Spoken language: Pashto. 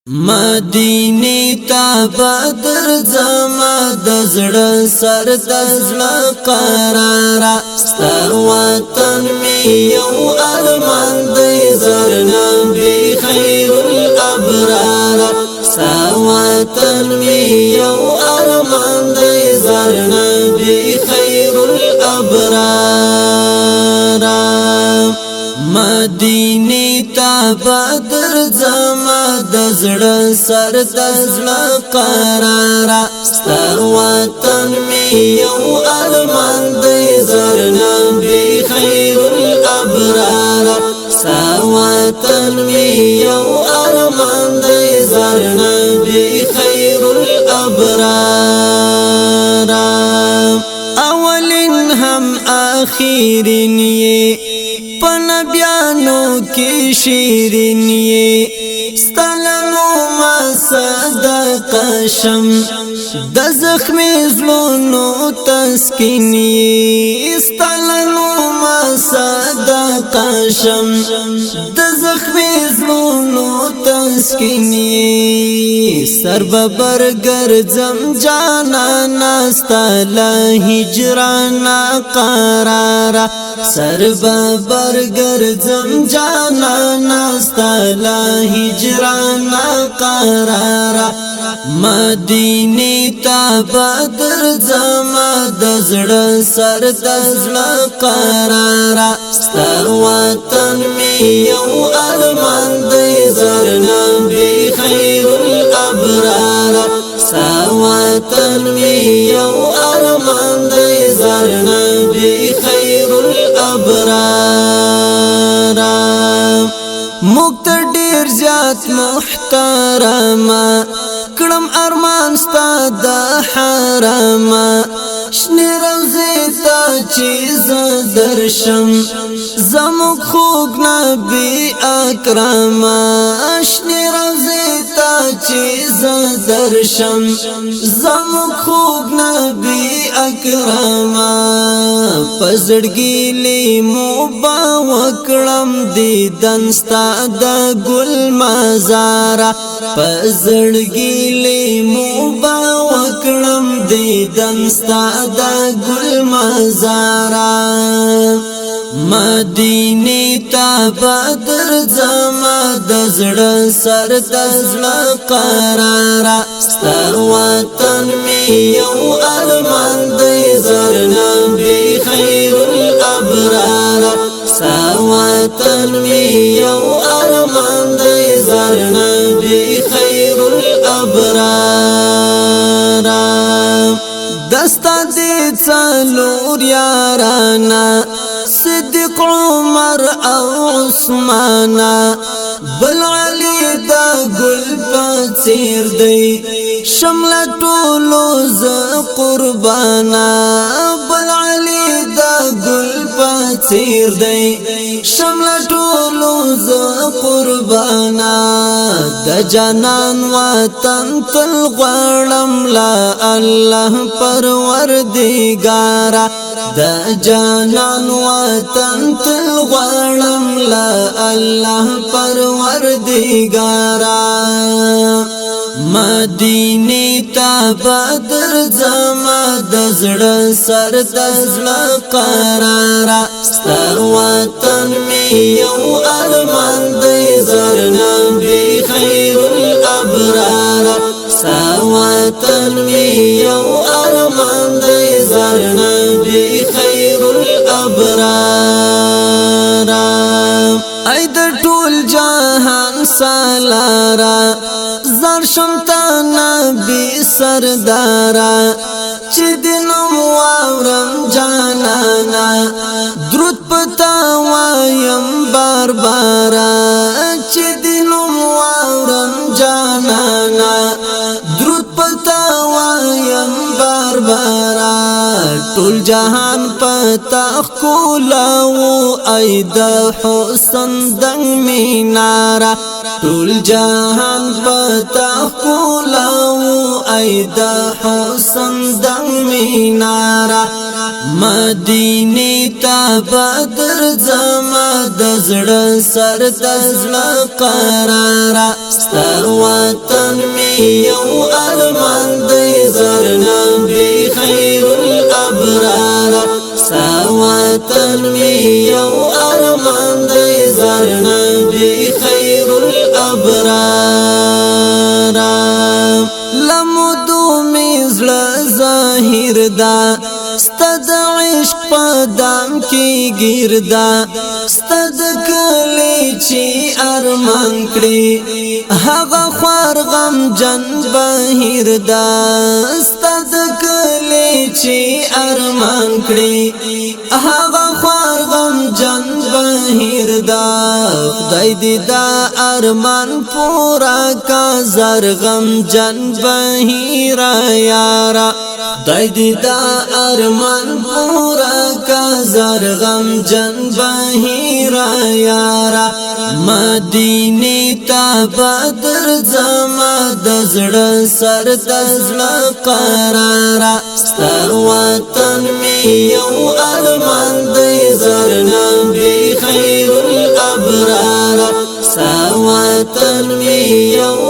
مدینه تا بدر زما دزړه سر دزړه قرارا ستر وطن می یو ارمان دی زر نبی خیر الابرار ستر وطن می یو ارمان دی زر نبی خیر الابرار مدینه تا بدر زما دزړه سر دزړه قرارا ستر وطن می یو ارمان دی زر نبی خیر الابرار ستر وطن می یو ارمان دی زر نبی خیر الابرار اولین هم آخرین یې پنبیانو کی شیرین یې ستلنو ما صدقه شم د زخمی زلونو تسکین یې ستلنو ما صدقه شم د زخمی زلونو تسکین یې سر ببر ګرځم جانانا ستله هجرانا قرارا سر ببر ګرځم جانانا ستله هجرانا قرارا مدینه تا بدر زما دزړه سر دزړه قرارا ستر وطن می یو ارمان دی زر نبی خیر الابرار ستر وطن می یو ارمان دی زر نبی خیر الابرار مقتر ډیر زیات محترمه کړم ارمان ستا د حرام شنه روزه تا چیز درشم زموږ خوږ نبی اکرم شنه روزه تا چیز درشم زموږ خوږ نبی اکرم پزړګي لیمو با وکړم دیدن ستا د ګل مزارا پزړګي لیمو با وکړم دیدن ستا د ګل مزارا مدینه تا بدر زما دزړه سر دزړه قرارا ستر وطن می یو ارمان دی زر نبی خیر الابرار ستر وطن می یو ارمان دی زر نبی خیر الابرار دستا دی څلور یارانا صدیق عمر او عثمان بل علی دا گل پڅیر دی شمل ټولو ز قربانا بل علی دا گل پڅیر دی شمل ټولو ز قربانا د جانان وطن تل غړم لا الله پروردگارا د جانان وطن تل غړم لا الله پروردگارا مدینه تا بدر زما دزړه سر دزړه قرارا ستر وطن می یو ارمان دی زر نبی خیر الابرار ستر وطن می یو ارمان دی زر نبی خیر الابرار ای د ټول جهان سالارا زر شمتا نبی سردارا چی دنم واورم جانانا درود پتا وایم بار بارا چی دنم واورم جانانا درود پتا وایم بار بارا ټول جهان پتا کولاو اید حسن دنگ مینارا ټول جهان پتا کولاو اید حسن دنگ مینارا مدینه تا بدر زما دزړه سر دزړه قرارا ستا وطن می یو ارمان دی زر نبی خیر الابرار ستا وطن می یو ارمان دی زر نبی خیر الابرار لمدو می زړه ظاهر دا ستد عشق پدام کی گیردا ستد کلی چی ارمان کړي هغه خوار غم جن بهیر دا ستد کلی چی ارمان کړي هغه خوار غم جن بهیر دا خدای دې دا ارمان پورا کا زر غم جن بهیر یارا خدای دې دا ارمان پورا کا زر غم جن بهیرا یارا مدینه تا بدر زما دزړه سر دزړه قرارا ستر وطن می یو ارمان دی زر نبی خیر الابرار ستا وطن می یو